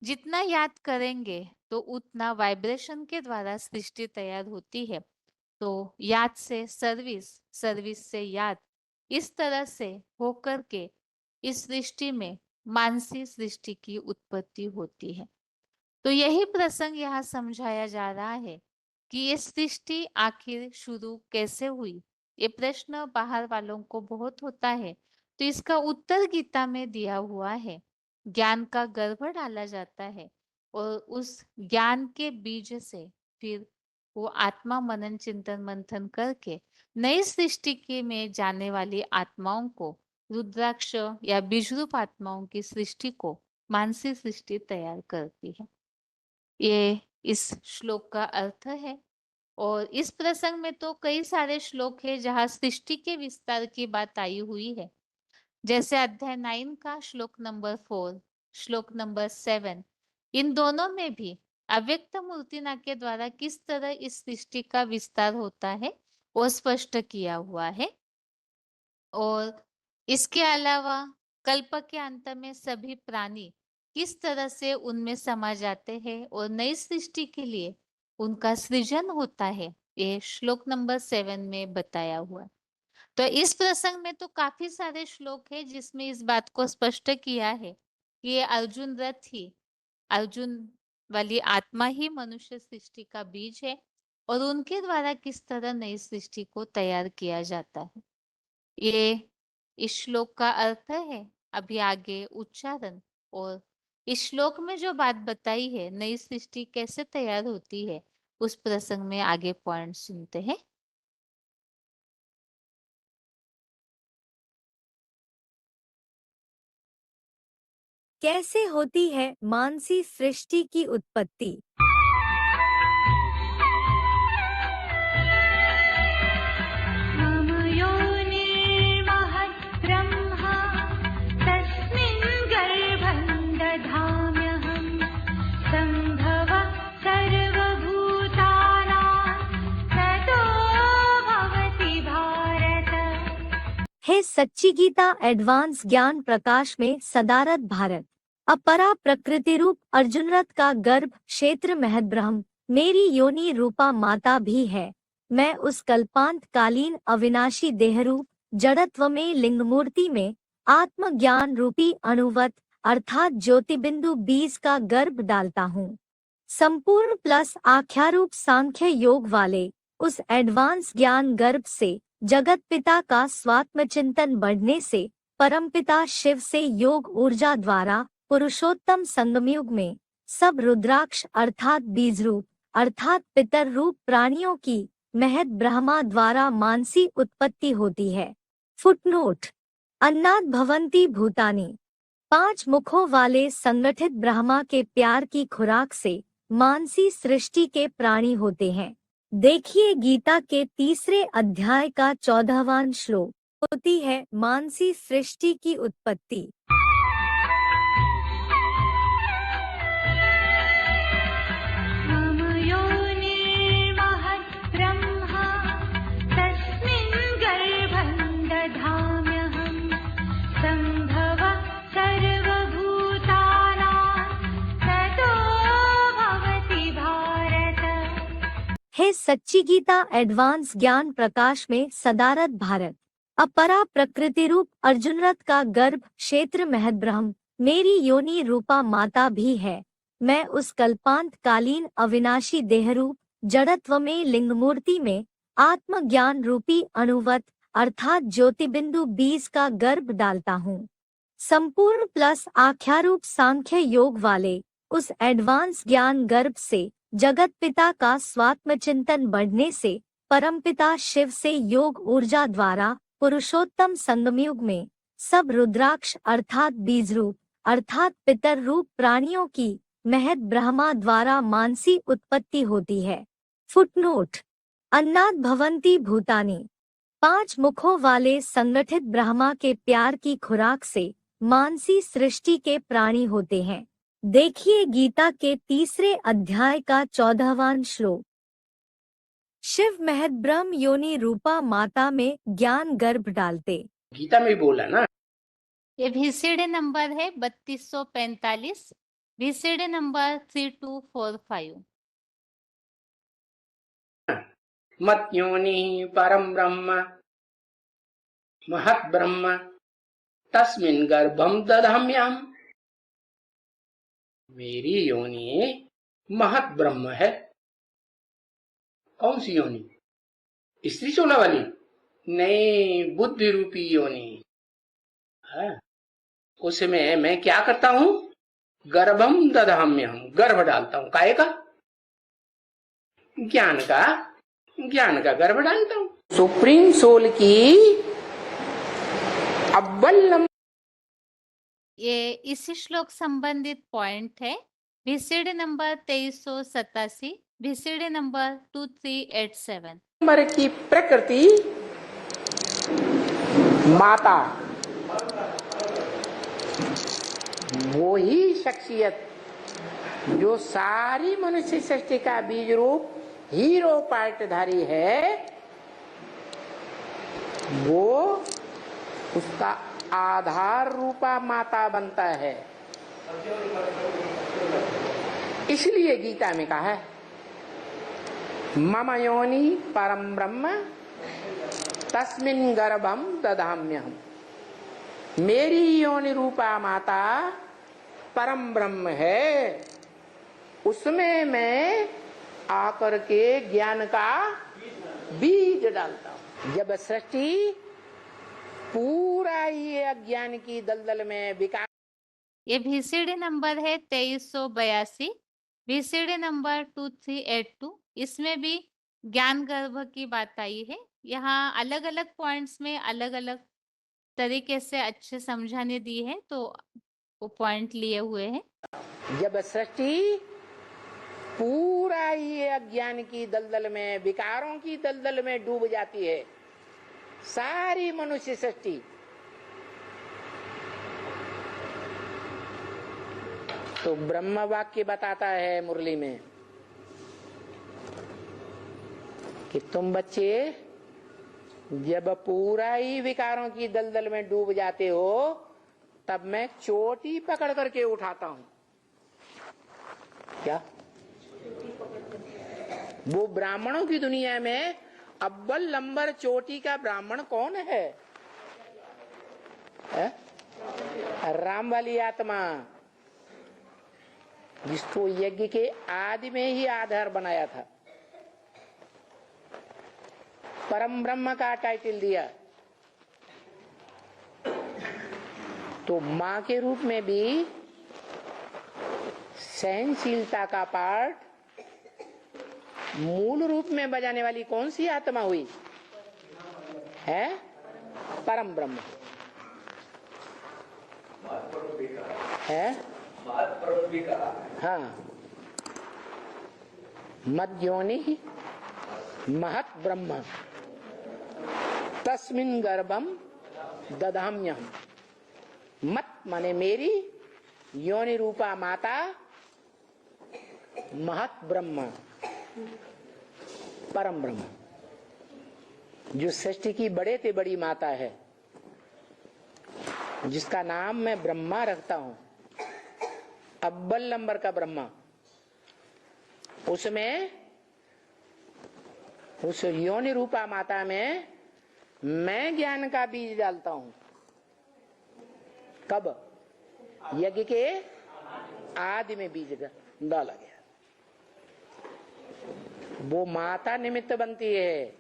S1: जितना याद करेंगे तो उतना वाइब्रेशन के द्वारा सृष्टि तैयार होती है। तो याद से सर्विस, सर्विस से याद, इस तरह से होकर के इस सृष्टि में मानसी सृष्टि की उत्पत्ति होती है। तो यही प्रसंग यहाँ समझाया जा रहा है कि ये सृष्टि आखिर शुरू कैसे हुई। ये प्रश्न बाहर वालों को बहुत होता है, तो इसका उत्तर गीता में दिया हुआ है। ज्ञान का गर्भ डाला जाता है और उस ज्ञान के बीज से फिर वो आत्मा मनन चिंतन मंथन करके नई सृष्टि के में जाने वाली आत्माओं को, रुद्राक्ष या बीजरूप आत्माओं की सृष्टि को मानसिक सृष्टि तैयार करती है। ये इस श्लोक का अर्थ है। और इस प्रसंग में तो कई सारे श्लोक है जहाँ सृष्टि के विस्तार की बात आई हुई है, जैसे अध्याय 9 का श्लोक नंबर 4, श्लोक नंबर 7, इन दोनों में भी अव्यक्त मूर्तिना के द्वारा किस तरह इस सृष्टि का विस्तार होता है वो स्पष्ट किया हुआ है। और इसके अलावा कल्प के अंत में सभी प्राणी किस तरह से उनमें समा जाते हैं और नई सृष्टि के लिए उनका सृजन होता है, ये श्लोक नंबर 7 में बताया हुआ है। तो इस प्रसंग में तो काफी सारे श्लोक है जिसमें इस बात को स्पष्ट किया है कि ये अर्जुन रथ ही, अर्जुन वाली आत्मा ही मनुष्य सृष्टि का बीज है और उनके द्वारा किस तरह नई सृष्टि को तैयार किया जाता है, ये इस श्लोक का अर्थ है। अभी आगे उच्चारण और इस श्लोक में जो बात बताई है नई सृष्टि कैसे तैयार होती है उस प्रसंग में आगे पॉइंट सुनते हैं।
S2: कैसे होती है मानसी सृष्टि की उत्पत्ति?
S3: मम योनिर्महद्ब्रह्मा तस्मिन् गर्भं दधाम्यहं सम्भवः सर्वभूतानां ततो भवति भारत।
S2: है सच्ची गीता एडवांस ज्ञान प्रकाश में सदारथ भारत। अपरा प्रकृति रूप अर्जुन रथ का गर्भ क्षेत्र महद्ब्रह्म मेरी योनि रूपा माता भी है। मैं उस कल्पांत कालीन अविनाशी देहरूप जड़त्व में लिंग मूर्ति में आत्म ज्ञान रूपी अणुवत अर्थात ज्योतिबिंदु बीज का गर्भ डालता हूँ। संपूर्ण प्लस आख्यारूप सांख्य योग वाले उस एडवांस ज्ञान गर्भ से जगत पिता का स्वात्म चिंतन बढ़ने से परमपिता शिव से योग ऊर्जा द्वारा पुरुषोत्तम संगमयुग में सब रुद्राक्ष अर्थात बीज रूप अर्थात पितर रूप प्राणियों की महद ब्रह्मा द्वारा मानसी उत्पत्ति होती है। फुटनोट: अन्नाद भवंती भूतानी। 5 मुखों वाले संगठित ब्रह्मा के प्यार की खुराक से मानसी सृष्टि के प्राणी होते हैं। देखिए गीता के 3 अध्याय का 14वां श्लोक। होती है मानसी सृष्टि की उत्पत्ति।
S3: मम योनिर्महद्ब्रह्मा तस्मिन् गर्भं दधाम्यहं सम्भवः सर्वभूतानां ततो भवति भारत।
S2: है सच्ची गीता एडवांस ज्ञान प्रकाश में सदारथ भारत। अपरा प्रकृति रूप अर्जुन रथ का गर्भ क्षेत्र महद्ब्रह्म मेरी योनि रूपा माता भी है। मैं उस कल्पांत कालीन अविनाशी देहरूप जड़त्व में लिंग मूर्ति में आत्म ज्ञान रूपी अणुवत अर्थात ज्योतिबिंदु बीज का गर्भ डालता हूँ। संपूर्ण प्लस आख्यारूप सांख्य योग वाले उस एडवांस ज्ञान गर्भ से जगत पिता का स्वात्म चिंतन बढ़ने से परमपिता शिव से योग ऊर्जा द्वारा पुरुषोत्तम संगमयुग में सब रुद्राक्ष अर्थात बीज रूप अर्थात पितर रूप प्राणियों की महद ब्रह्मा द्वारा मानसी उत्पत्ति होती है। फुटनोट: अन्नाद भवंती भूतानी। 5 मुखों वाले संगठित ब्रह्मा के प्यार की खुराक से मानसी सृष्टि के प्राणी होते हैं। देखिए गीता के 3 अध्याय का 14वां श्लोक। शिव महद ब्रह्म योनि रूपा माता में ज्ञान गर्भ डालते।
S4: गीता में भी बोला ना।
S1: ये भीसीडी नंबर है 3245, भीसीडी नंबर 3245।
S4: मत योनि परम ब्रह्म महत ब्रह्म तस्मिन् गर्भम दधाम्यहम्। मेरी योनि महत ब्रह्म है। कौन सी योनि? स्त्री चोला वाली नहीं, बुद्धि रूपी योनि है। उसमें मैं क्या करता हूँ? गर्भम दधाम्यहम्, गर्भ डालता हूँ। काहे का? ज्ञान का गर्भ डालता हूँ। सुप्रीम सोल की अव्वल नंबर
S1: ये इसी श्लोक संबंधित पॉइंट है। VCD number 2387, VCD number 2387।
S4: की प्रकृति माता, वो ही शख्सियत जो सारी मनुष्य सृष्टि का बीज रूप हीरो पार्टधारी है, वो उसका आधार रूपा माता बनता है। इसलिए गीता में कहा है, मम योनि परम ब्रह्म तस्मिन् गर्भम दधाम्यहम्। मेरी योनि रूपा माता परम ब्रह्म है, उसमें मैं आकर के ज्ञान का बीज डालता हूं। जब सृष्टि पूरा ये अज्ञान की दलदल में विकार,
S1: ये VCD नंबर है 2382, VCD नंबर 2382। इसमें भी ज्ञान गर्भ की बात आई है। यहाँ अलग अलग पॉइंट्स में अलग अलग तरीके से अच्छे समझाने दी है, तो वो पॉइंट लिए हुए हैं।
S4: जब सृष्टि पूरा ये अज्ञान की दलदल में, विकारों की दलदल में डूब जाती है, सारी मनुष्य सृष्टि, तो ब्रह्म वाक्य बताता है मुरली में कि तुम बच्चे जब पूरा ही विकारों की दलदल में डूब जाते हो, तब मैं चोटी पकड़ करके उठाता हूं। क्या? वो ब्राह्मणों की दुनिया में अव्वल नंबर चोटी का ब्राह्मण कौन है? राम वाली आत्मा, जिसको यज्ञ के आदि में ही आधार बनाया था, परम ब्रह्म का टाइटल दिया। तो मां के रूप में भी सहनशीलता का पार्ट मूल रूप में बजाने वाली कौन सी आत्मा हुई है? परम ब्रह्म है। हाँ, मध्योनि महत ब्रह्म तस्मिन् गर्भम दधाम्यहम्। मत माने मेरी, योनि रूपा माता, महत ब्रह्म परम ब्रह्म, जो सृष्टि की बड़े से बड़ी माता है, जिसका नाम मैं ब्रह्मा रखता हूं, अव्वल नंबर का ब्रह्मा, उसमें उस योनि रूपा माता में मैं ज्ञान का बीज डालता हूं। कब? यज्ञ के आदि में बीज डाला गया। वो माता निमित्त बनती है,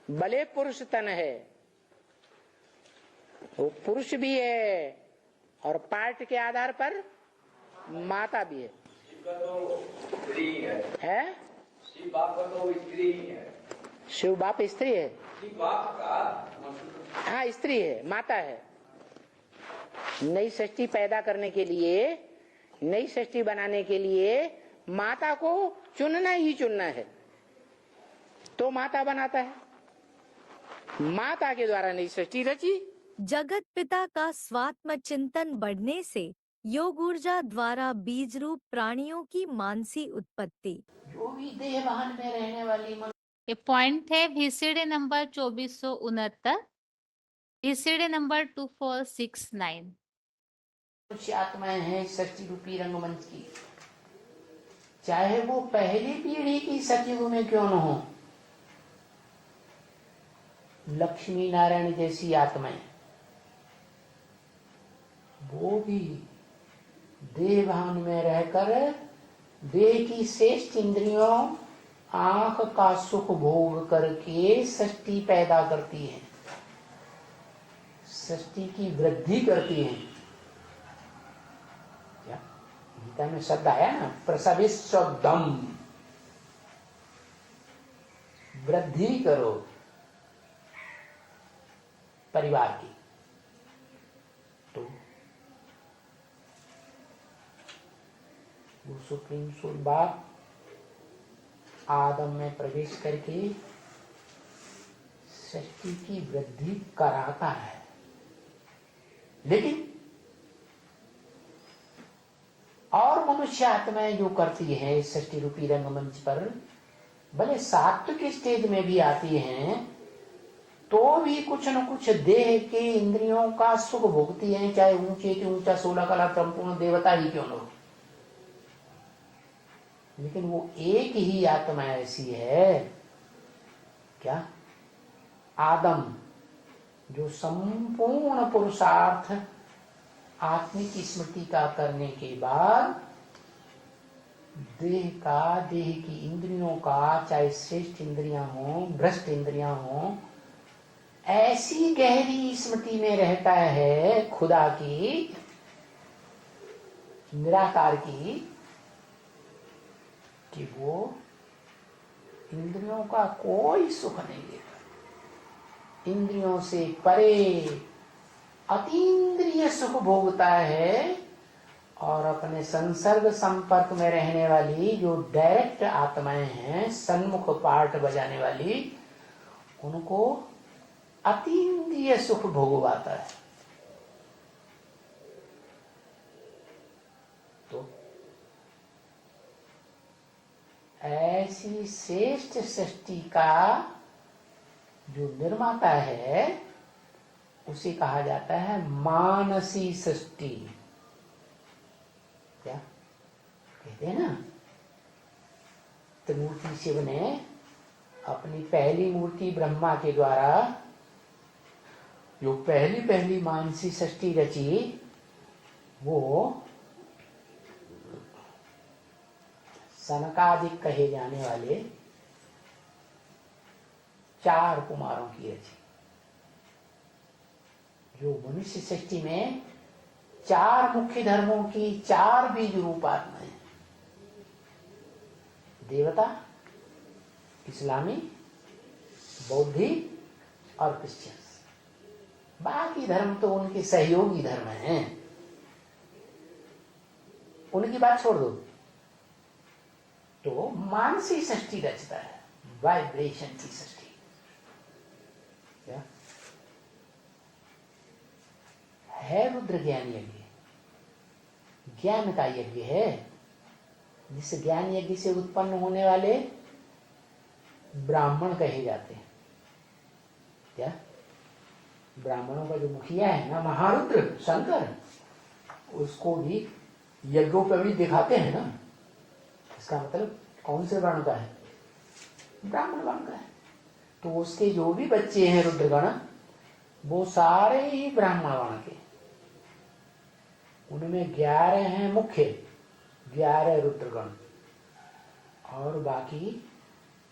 S4: भले पुरुष तन है, वो पुरुष भी है और पार्ट के आधार पर माता भी है। है? शिव बाप स्त्री है। हाँ, स्त्री है, माता है। नई सृष्टि पैदा करने के लिए, नई सृष्टि बनाने के लिए माता को चुनना ही चुनना है, तो माता बनाता है। माता के द्वारा नई सृष्टि रची।
S2: जगत पिता का स्वात्म चिंतन बढ़ने से योग ऊर्जा द्वारा बीज रूप प्राणियों की मानसी उत्पत्ति।
S4: जो भी देहवान में रहने वाली
S1: ये पॉइंट है VCD नंबर 2469, VCD नंबर 2469।
S4: मनुष्य आत्माएं हैं सृष्टि रूपी रंगमंच की, चाहे वो पहली पीढ़ी की सतयुग में क्यों न हो। लक्ष्मी नारायण जैसी आत्माएं, वो भी देहभान में रहकर देह की श्रेष्ठ इंद्रियों, आंख का सुख भोग करके सृष्टि पैदा करती है, सृष्टि की वृद्धि करती है। क्या गीता में शब्द आया ना, प्रसविस्वदम, वृद्धि करो परिवार की। तो वो सुप्रीम सोल बाप आदम में प्रवेश करके सृष्टि की वृद्धि कराता है, लेकिन और मनुष्य आत्माएं जो करती है इस सृष्टि रूपी रंगमंच पर, भले सात्विक स्टेज में भी आती हैं, तो भी कुछ न कुछ देह के इंद्रियों का सुख भोगती हैं, चाहे ऊंचे के ऊंचा 16 कला संपूर्ण देवता ही क्यों न हो। लेकिन वो एक ही आत्मा ऐसी है, क्या, आदम, जो संपूर्ण पुरुषार्थ आत्मिक स्मृति का करने के बाद देह की इंद्रियों का, चाहे श्रेष्ठ इंद्रियां हो, भ्रष्ट इंद्रियां हो, ऐसी गहरी स्मृति में रहता है खुदा की, निराकार की, कि वो इंद्रियों का कोई सुख नहीं देता, इंद्रियों से परे अतीन्द्रिय सुख भोगता है, और अपने संसर्ग संपर्क में रहने वाली जो डायरेक्ट आत्माएं हैं, सन्मुख पार्ट बजाने वाली, उनको अतीन्द्रिय सुख भोगवाता है। तो ऐसी श्रेष्ठ सृष्टि का जो निर्माता है उसे कहा जाता है मानसी सृष्टि। क्या कहते हैं ना, त्रिमूर्ति शिव ने अपनी पहली मूर्ति ब्रह्मा के द्वारा जो पहली मानसी सृष्टि रची, वो सनकादिक कहे जाने वाले 4 कुमारों की रची। जो मनुष्य सृष्टि में 4 मुख्य धर्मों की 4 बीज रूप आत्माएं, देवता, इस्लामी, बौद्धि और क्रिश्चियन। बाकी धर्म तो उनके सहयोगी धर्म हैं, उनकी बात छोड़ दो। तो मानसी सृष्टि रचता है, वाइब्रेशन की सृष्टि। क्या है? रुद्र ज्ञान यज्ञ, ज्ञान का यज्ञ है, जिस ज्ञान यज्ञ से उत्पन्न होने वाले ब्राह्मण कहे जाते हैं। क्या ब्राह्मणों का जो मुखिया है ना, महारुद्र शंकर, उसको भी यज्ञों पर भी दिखाते हैं ना। इसका मतलब कौन से वर्ण का है? ब्राह्मण वर्ण का है। तो उसके जो भी बच्चे हैं रुद्रगण, वो सारे ही ब्राह्मण वर्ण के। उनमें 11 हैं मुख्य, 11 रुद्रगण, और बाकी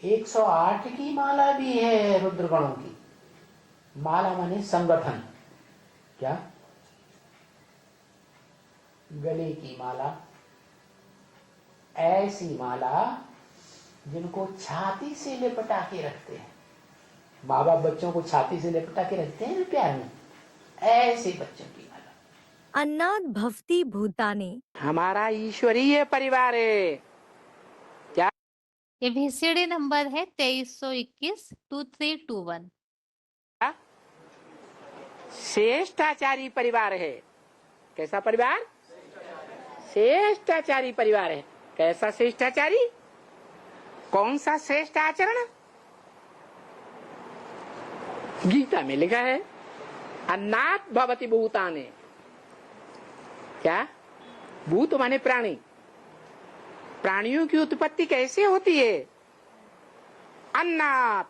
S4: 108 की माला भी है रुद्रगणों की। माला माने संगठन। क्या? गले की माला, ऐसी माला जिनको छाती से लिपटा के रखते हैं। माँ बाप बच्चों को छाती से लिपटा के रखते हैं ना प्यार में, ऐसे बच्चों की माला।
S2: अन्नाद भवति भूतानि,
S4: हमारा ईश्वरीय परिवार है। क्या?
S1: ये VCD नंबर है 2321-2321।
S4: श्रेष्ठाचारी परिवार है। कैसा परिवार? श्रेष्ठाचारी परिवार है। कैसा श्रेष्ठाचारी? कौन सा श्रेष्ठ आचरण? गीता में लिखा है अन्नात् भवति भूतानि। क्या? भूत माने प्राणी। प्राणियों की उत्पत्ति कैसे होती है? अन्नात्,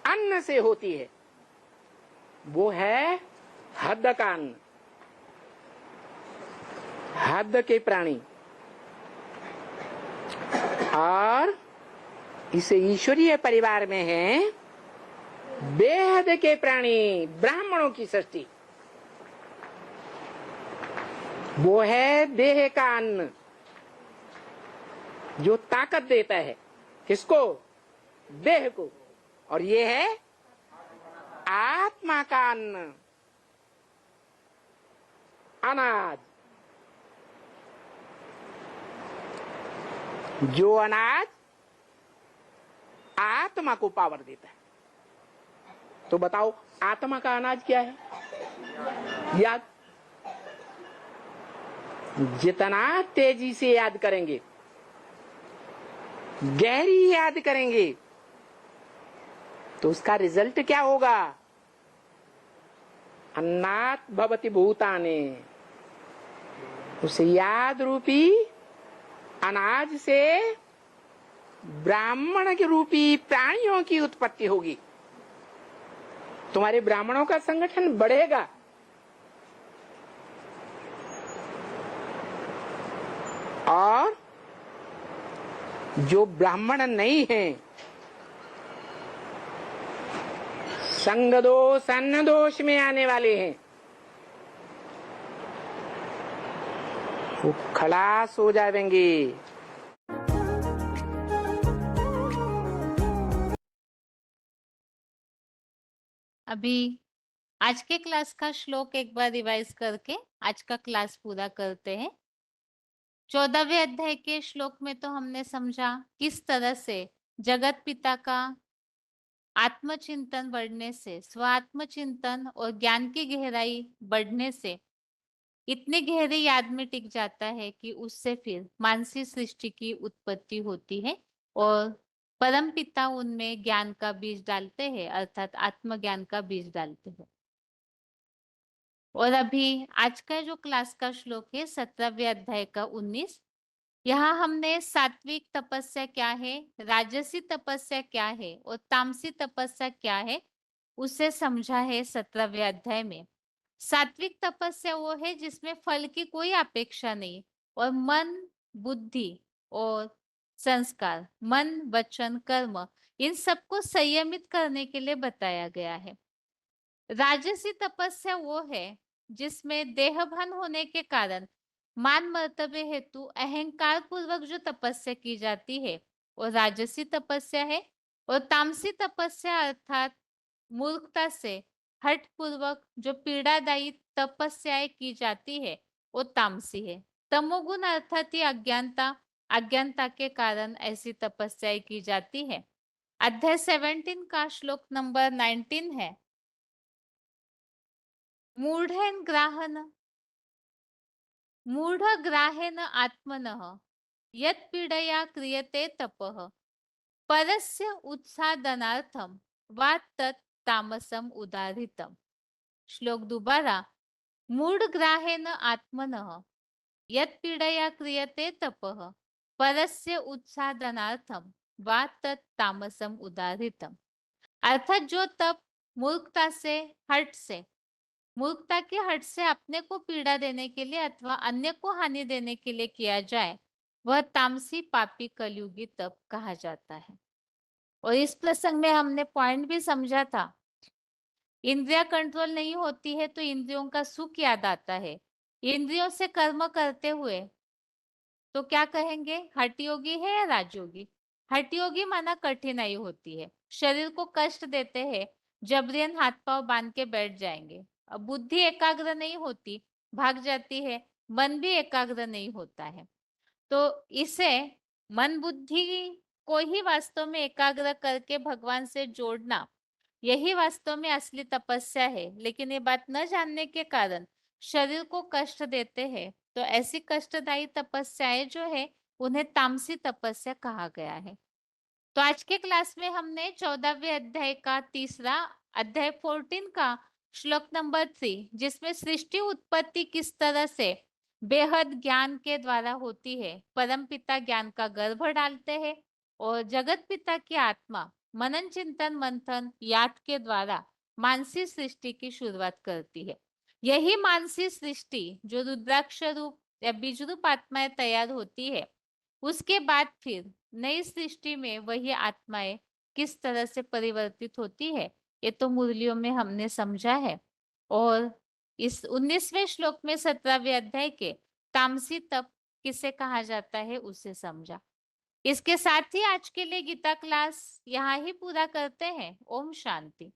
S4: अन्न से होती है। वो है हद का अन्न, हद के प्राणी। और इस ईश्वरीय परिवार में है बेहद के प्राणी, ब्राह्मणों की सृष्टि। वो है देह का अन्न, जो ताकत देता है। किसको? देह को, और ये है आत्मा का अन्न, अनाज। जो अनाज आत्मा को पावर देता है। तो बताओ आत्मा का अनाज क्या है? याद। जितना तेजी से याद करेंगे, गहरी याद करेंगे, तो उसका रिजल्ट क्या होगा? अन्नात् भवति भूतानि। उस याद रूपी अनाज से ब्राह्मण के रूपी प्राणियों की उत्पत्ति होगी। तुम्हारे ब्राह्मणों का संगठन बढ़ेगा। और जो ब्राह्मण नहीं हैं, संग दोष अन्न दोष में आने वाले हैं, वो खलास हो जाएंगे।
S1: अभी आज के क्लास का श्लोक एक बार रिवाइज करके आज का क्लास पूरा करते हैं। 14वें अध्याय के श्लोक में तो हमने समझा किस तरह से जगत पिता का आत्मचिंतन बढ़ने से, स्वात्मचिंतन और ज्ञान की गहराई बढ़ने से इतनी गहरी याद में टिक जाता है कि उससे फिर मानसिक सृष्टि की उत्पत्ति होती है और परम पिता उनमें ज्ञान का बीज डालते हैं, अर्थात आत्मज्ञान का बीज डालते हैं। और अभी आज का जो क्लास का श्लोक है 17वें अध्याय का 19, यहाँ हमने सात्विक तपस्या क्या है, राजसी तपस्या क्या है और तामसी तपस्या क्या है उसे समझा है 17वें अध्याय में। सात्विक तपस्या वो है जिसमें फल की कोई अपेक्षा नहीं और मन, बुद्धि और संस्कार, मन, वचन, कर्म, इन सबको संयमित करने के लिए बताया गया है। राजसी तपस्या वो है जिसमें देहभान होने के कारण मान मर्तबे हेतु अहंकार पूर्वक जो तपस्या की जाती है वो राजसी तपस्या है। और तामसी तपस्या अर्थात मूर्खता से हठ पूर्वक जो पीड़ादायी तपस्याएं की जाती है वो तामसी है। तमोगुण अर्थात ही अज्ञानता, अज्ञानता के कारण ऐसी तपस्याएं की जाती है। अध्याय 17 का श्लोक नंबर 19 है। मूढ़ेन ग्राहेन आत्मनः यत् पीडया क्रियते तपः परस्य उत्सादनार्थम वा तत् तामसम उदाहृतम। श्लोक दोबारा। मूढ़ ग्राहेन आत्मनः यत् पीडया क्रियते तपः परस्य उत्सादनार्थम वा तत् तामसम उदाहृतम। अर्थात जो तप मूर्खता से, हट से, मूर्खता के हट से अपने को पीड़ा देने के लिए अथवा अन्य को हानि देने के लिए किया जाए वह तामसी पापी कलयुगी तप कहा जाता है। और इस प्रसंग में हमने पॉइंट भी समझा था, इंद्रिया कंट्रोल नहीं होती है तो इंद्रियों का सुख याद आता है। इंद्रियों से कर्म करते हुए तो क्या कहेंगे, हठ योगी है या राजयोगी? हठ योगी माना कठिनाई होती है, शरीर को कष्ट देते हैं, जबरन हाथ पांव बांध के बैठ जाएंगे। अब बुद्धि एकाग्र नहीं होती, भाग जाती है, मन भी एकाग्र नहीं होता है। तो इसे मन बुद्धि को ही वास्तव में एकाग्र करके भगवान से जोड़ना, यही वास्तव में असली तपस्या है। लेकिन ये बात न जानने के कारण शरीर को कष्ट देते हैं, तो ऐसी कष्टदायी तपस्याएं जो है उन्हें तामसी तपस्या कहा गया है। तो आज के क्लास में हमने 14वें अध्याय का तीसरा अध्याय 14 का श्लोक नंबर 3, जिसमें सृष्टि उत्पत्ति किस तरह से बेहद ज्ञान के द्वारा होती है, परम पिता ज्ञान का गर्भ डालते हैं और जगत पिता की आत्मा मनन चिंतन मंथन याद के द्वारा मानसिक सृष्टि की शुरुआत करती है। यही मानसिक सृष्टि जो रुद्राक्ष रूप या बीज रूप आत्माएं तैयार होती है, उसके बाद फिर नई सृष्टि में वही आत्माएं किस तरह से परिवर्तित होती है ये तो मुरलियों में हमने समझा है। और इस 19वें श्लोक में 17वें अध्याय के तामसी तप किसे कहा जाता है उसे समझा। इसके साथ ही आज के लिए गीता क्लास यहाँ ही पूरा करते हैं। ओम शांति।